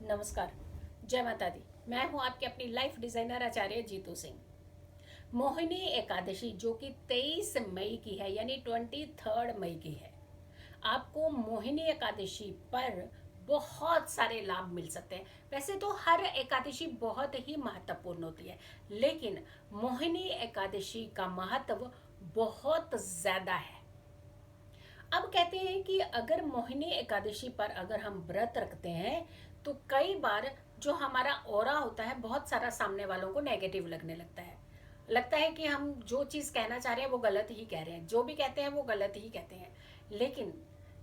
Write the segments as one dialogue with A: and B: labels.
A: नमस्कार। जय माता दी। मैं हूं आपकी अपनी लाइफ डिजाइनर आचार्य जीतू सिंह। मोहिनी एकादशी जो कि 23 मई की है, यानी 23 मई की है। आपको मोहिनी एकादशी पर बहुत सारे लाभ मिल सकते हैं। वैसे तो हर एकादशी बहुत ही महत्वपूर्ण होती है, लेकिन मोहिनी एकादशी का महत्व बहुत ज्यादा है। अब कहते हैं कि अगर मोहिनी एकादशी पर अगर हम व्रत रखते हैं तो कई बार जो हमारा ऑरा होता है, बहुत सारा सामने वालों को नेगेटिव लगने लगता है कि हम जो चीज़ कहना चाह रहे हैं वो गलत ही कह रहे हैं, जो भी कहते हैं वो गलत ही कहते हैं। लेकिन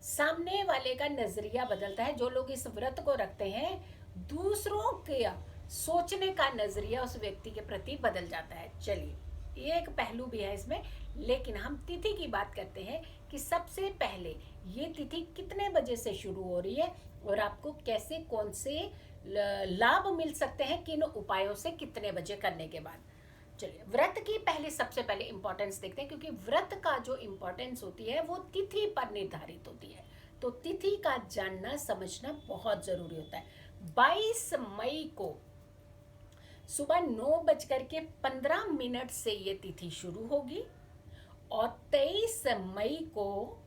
A: सामने वाले का नज़रिया बदलता है। जो लोग इस व्रत को रखते हैं, दूसरों के सोचने का नज़रिया उस व्यक्ति के प्रति बदल जाता है। चलिए, ये एक पहलू भी है इसमें। लेकिन हम तिथि की बात करते हैं कि सबसे पहले ये तिथि कितने बजे से शुरू हो रही है और आपको कैसे कौन से लाभ मिल सकते हैं, किन उपायों से, कितने बजे करने के बाद। चलिए, व्रत की पहले सबसे पहले इंपॉर्टेंस देखते हैं, क्योंकि व्रत का जो इंपॉर्टेंस होती है वो तिथि पर निर्धारित होती है। तो तिथि का जानना समझना बहुत जरूरी होता है। 22 मई को सुबह 9:15 से ये तिथि शुरू होगी और 23 मई को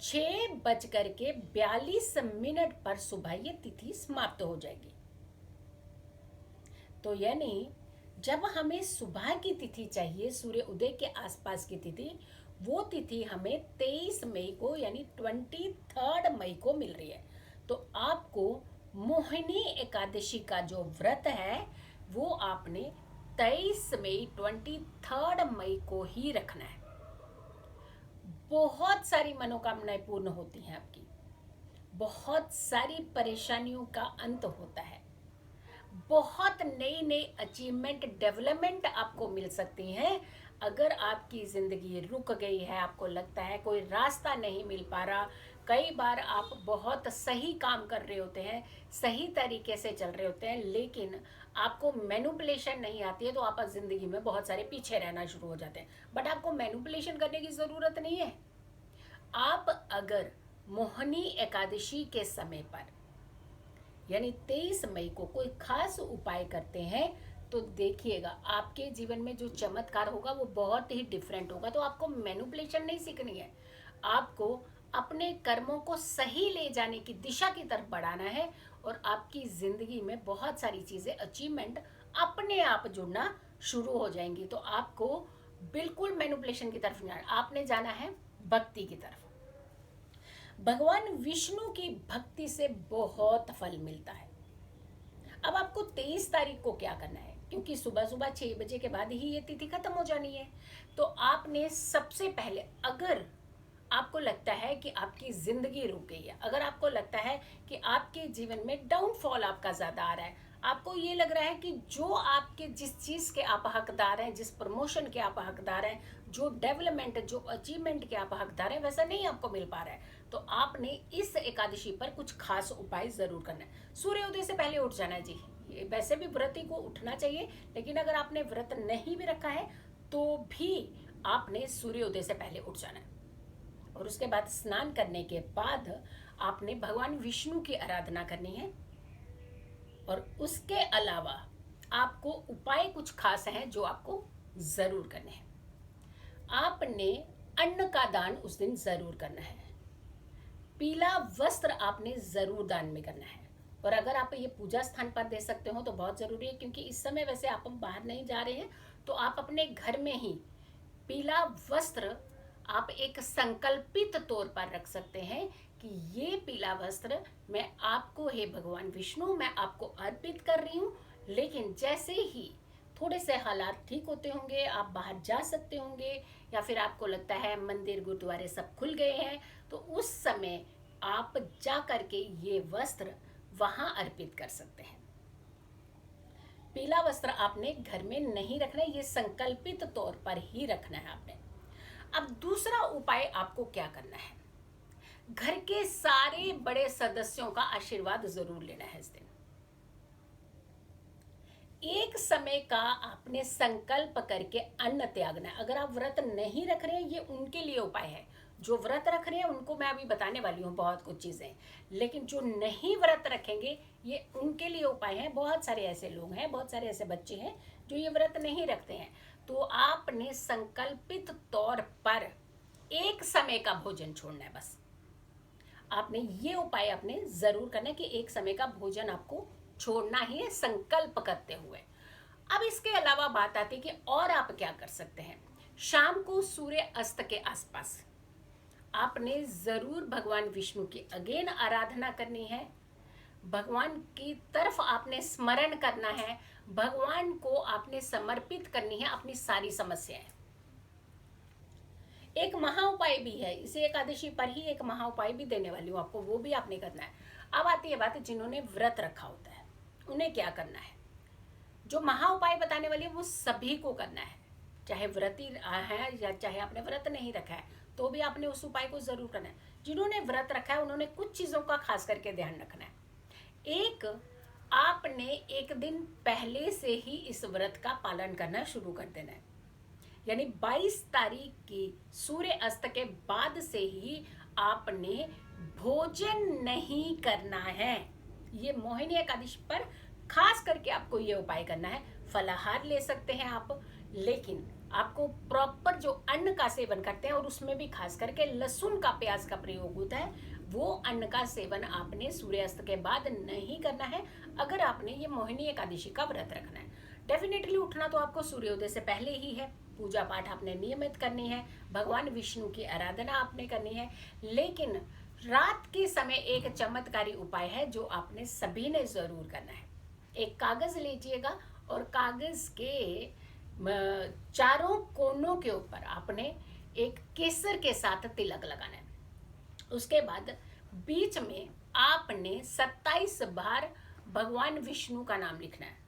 A: 6:42 पर सुबह ये तिथि समाप्त हो जाएगी। तो यानी जब हमें सुबह की तिथि चाहिए, सूर्य उदय के आसपास की तिथि, वो तिथि हमें 23 मई को यानी 23 मई को मिल रही है। तो आपको मोहिनी एकादशी का जो व्रत है वो आपने 23 मई 23 मई को ही रखना है। बहुत सारी मनोकामनाएं पूर्ण होती हैं आपकी, बहुत सारी परेशानियों का अंत होता है, बहुत नई नई अचीवमेंट, डेवलपमेंट आपको मिल सकती हैं। अगर आपकी ज़िंदगी रुक गई है, आपको लगता है कोई रास्ता नहीं मिल पा रहा, कई बार आप बहुत सही काम कर रहे होते हैं, सही तरीके से चल रहे होते हैं, लेकिन आपको मैनिपुलेशन नहीं आती है, तो आप ज़िंदगी में बहुत सारे पीछे रहना शुरू हो जाते हैं। बट आपको मैनिपुलेशन करने की ज़रूरत नहीं है। आप अगर मोहिनी एकादशी के समय पर यानी 23 मई को कोई खास उपाय करते हैं, तो देखिएगा आपके जीवन में जो चमत्कार होगा वो बहुत ही डिफरेंट होगा। तो आपको मैनिपुलेशन नहीं सीखनी है, आपको अपने कर्मों को सही ले जाने की दिशा की तरफ बढ़ाना है और आपकी ज़िंदगी में बहुत सारी चीज़ें, अचीवमेंट अपने आप जुड़ना शुरू हो जाएंगी। तो आपको बिल्कुल मैनिपुलेशन की तरफ नहीं जाना, आपने जाना है भक्ति की तरफ। भगवान विष्णु की भक्ति से बहुत फल मिलता है। अब आपको 23 तारीख को क्या करना है, क्योंकि सुबह सुबह 6 बजे के बाद ही ये तिथि खत्म हो जानी है। तो आपने सबसे पहले, अगर आपको लगता है कि आपकी जिंदगी रुक गई है, अगर आपको लगता है कि आपके जीवन में डाउनफॉल आपका ज्यादा आ रहा है, आपको ये लग रहा है कि जो आपके जिस चीज के आप हकदार हैं, जिस प्रमोशन के आप हकदार हैं, जो डेवलपमेंट, जो अचीवमेंट के आप हकदार हैं, वैसा नहीं आपको मिल पा रहा है, तो आपने इस एकादशी पर कुछ खास उपाय जरूर करना है। सूर्योदय से पहले उठ जाना है जी। वैसे भी व्रती को उठना चाहिए, लेकिन अगर आपने व्रत नहीं भी रखा है तो भी आपने सूर्योदय से पहले उठ जाना है। और उसके बाद स्नान करने के बाद आपने भगवान विष्णु की आराधना करनी है। और उसके अलावा आपको उपाय कुछ खास हैं जो आपको जरूर करने हैं। आपने अन्न का दान उस दिन जरूर करना है। पीला वस्त्र आपने जरूर दान में करना है। और अगर आप ये पूजा स्थान पर दे सकते हो तो बहुत जरूरी है, क्योंकि इस समय वैसे आप बाहर नहीं जा रहे हैं, तो आप अपने घर में ही पीला वस्त्र आप एक संकल्पित तौर पर रख सकते हैं कि ये पीला वस्त्र मैं आपको, हे भगवान विष्णु, मैं आपको अर्पित कर रही हूँ। लेकिन जैसे ही थोड़े से हालात ठीक होते होंगे, आप बाहर जा सकते होंगे, या फिर आपको लगता है मंदिर गुरुद्वारे सब खुल गए हैं, तो उस समय आप जा करके ये वस्त्र वहां अर्पित कर सकते हैं। पीला वस्त्र आपने घर में नहीं रखना है, ये संकल्पित तौर पर ही रखना है आपने। अब दूसरा उपाय आपको क्या करना है, घर के सारे बड़े सदस्यों का आशीर्वाद जरूर लेना है इस दिन। एक समय का आपने संकल्प करके अन्न त्यागना है। अगर आप व्रत नहीं रख रहे हैं, ये उनके लिए उपाय है जो व्रत रख रहे हैं उनको मैं अभी बताने वाली हूँ बहुत कुछ चीज़ें, लेकिन जो नहीं व्रत रखेंगे ये उनके लिए उपाय हैं। बहुत सारे ऐसे लोग हैं, बहुत सारे ऐसे बच्चे हैं जो ये व्रत नहीं रखते हैं। तो आपने संकल्पित तौर पर एक समय का भोजन छोड़ना है। बस आपने ये उपाय आपने जरूर करना है कि एक समय का भोजन आपको छोड़ना ही है, संकल्प करते हुए। अब इसके अलावा बात आती है कि और आप क्या कर सकते हैं। शाम को सूर्य अस्त के आसपास आपने जरूर भगवान विष्णु की अगेन आराधना करनी है। भगवान की तरफ आपने स्मरण करना है, भगवान को आपने समर्पित करनी है अपनी सारी समस्याएं। एक महा उपाय भी है, इसे एकादशी पर ही एक महा उपाय भी देने वाली हूँ आपको, वो भी आपने करना है। अब आती है बात जिन्होंने व्रत रखा होता है उन्हें क्या करना है। जो महा उपाय बताने वाली है वो सभी को करना है, चाहे व्रती है या चाहे आपने व्रत नहीं रखा है तो भी आपने उस उपाय को जरूर करना है। जिन्होंने व्रत रखा है उन्होंने कुछ चीजों का खास करके ध्यान रखना है। एक, आपने एक दिन पहले से ही इस व्रत का पालन करना शुरू कर देना है। यानी 22 तारीख की सूर्य अस्त के बाद से ही आपने भोजन नहीं करना है। ये मोहिनी एकादशी पर खास करके आपको ये उपाय करना है। फलाहार ले सकते हैं आप, लेकिन आपको प्रॉपर जो अन्न का सेवन करते हैं और उसमें भी खास करके लहसुन का, प्याज का प्रयोग होता है, वो अन्न का सेवन आपने सूर्यास्त के बाद नहीं करना है अगर आपने ये मोहिनी एकादशी का व्रत रखना है। डेफिनेटली उठना तो आपको सूर्योदय से पहले ही है, पूजा पाठ आपने नियमित करनी है, भगवान विष्णु की आराधना आपने करनी है, लेकिन रात के समय एक चमत्कारी उपाय है जो आपने सभी ने जरूर करना है। एक कागज लीजिएगा और कागज के चारों कोनों के ऊपर आपने एक केसर के साथ तिलक लगाना है। उसके बाद बीच में आपने 27 बार भगवान विष्णु का नाम लिखना है।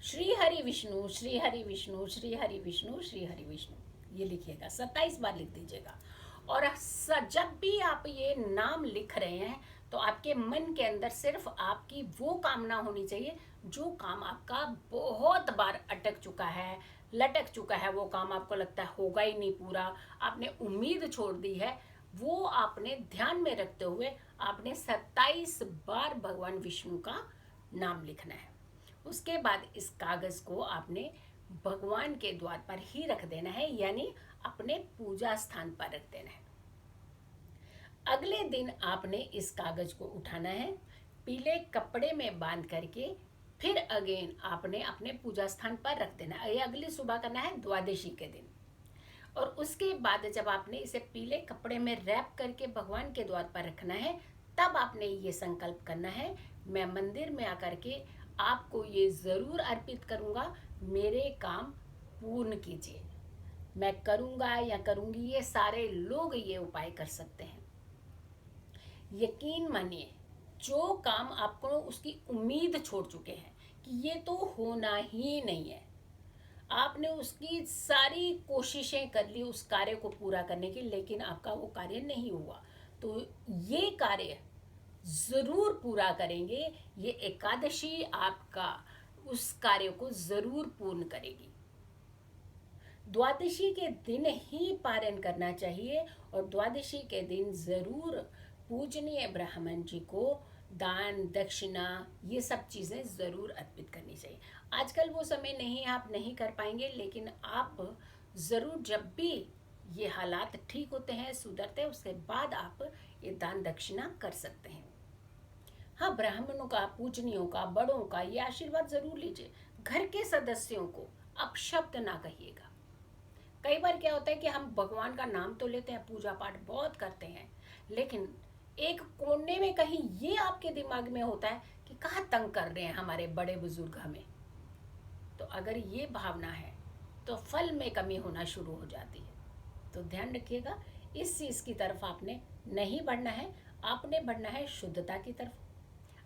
A: श्री हरि विष्णु, श्री हरि विष्णु, श्री हरि विष्णु, श्री हरि विष्णु, ये लिखिएगा, 27 बार लिख दीजिएगा। और जब भी आप ये नाम लिख रहे हैं तो आपके मन के अंदर सिर्फ आपकी वो कामना होनी चाहिए जो काम आपका बहुत बार अटक चुका है, लटक चुका है, वो काम आपको लगता है होगा ही नहीं पूरा, आपने उम्मीद छोड़ दी है, वो आपने ध्यान में रखते हुए आपने 27 बार भगवान विष्णु का नाम लिखना है। उसके बाद इस कागज को आपने भगवान के द्वार पर ही रख देना है, यानी अपने पूजा स्थान पर रख देना है। अगले दिन आपने इस कागज को उठाना है, पीले कपड़े में बांध करके फिर अगेन आपने अपने पूजा स्थान पर रख देना है। ये अगली सुबह करना है, द्वादशी के दिन। और उसके बाद जब आपने इसे पीले कपड़े में रैप करके भगवान के द्वार पर रखना है, तब आपने ये संकल्प करना है, मैं मंदिर में आकर के आपको ये जरूर अर्पित करूंगा, मेरे काम पूर्ण कीजिए। मैं करूंगा या करूंगी, ये सारे लोग ये उपाय कर सकते हैं। यकीन मानिए, जो काम आपको उसकी उम्मीद छोड़ चुके हैं कि ये तो होना ही नहीं है, आपने उसकी सारी कोशिशें कर ली उस कार्य को पूरा करने की, लेकिन आपका वो कार्य नहीं हुआ, तो ये कार्य जरूर पूरा करेंगे। ये एकादशी आपका उस कार्य को जरूर पूर्ण करेगी। द्वादशी के दिन ही पारण करना चाहिए और द्वादशी के दिन जरूर पूजनीय ब्राह्मण जी को दान दक्षिणा ये सब चीज़ें ज़रूर अर्पित करनी चाहिए। आजकल वो समय नहीं है, आप नहीं कर पाएंगे, लेकिन आप ज़रूर जब भी ये हालात ठीक होते हैं, सुधरते हैं, उसके बाद आप ये दान दक्षिणा कर सकते हैं। हाँ, ब्राह्मणों का, पूजनियों का, बड़ों का ये आशीर्वाद ज़रूर लीजिए। घर के सदस्यों को अपशब्द ना कहिएगा। कई बार क्या होता है कि हम भगवान का नाम तो लेते हैं, पूजा पाठ बहुत करते हैं, लेकिन एक कोने में कहीं ये आपके दिमाग में होता है कि कहाँ तंग कर रहे हैं हमारे बड़े बुजुर्ग हमें। तो अगर ये भावना है तो फल में कमी होना शुरू हो जाती है। तो ध्यान रखिएगा, इस चीज़ की तरफ आपने नहीं बढ़ना है, आपने बढ़ना है शुद्धता की तरफ,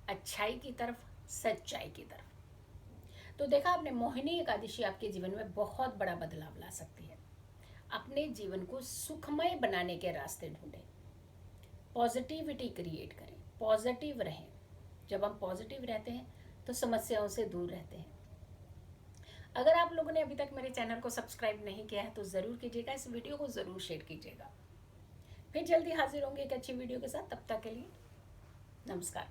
A: अच्छाई की तरफ, सच्चाई की तरफ। तो देखा आपने, मोहिनी एकादशी आपके जीवन में बहुत बड़ा बदलाव ला सकती है। अपने जीवन को सुखमय बनाने के रास्ते ढूंढें, पॉजिटिविटी क्रिएट करें, पॉजिटिव रहें। जब हम पॉजिटिव रहते हैं तो समस्याओं से दूर रहते हैं। अगर आप लोगों ने अभी तक मेरे चैनल को सब्सक्राइब नहीं किया है तो ज़रूर कीजिएगा, इस वीडियो को ज़रूर शेयर कीजिएगा। फिर जल्दी हाजिर होंगे एक अच्छी वीडियो के साथ। तब तक के लिए नमस्कार।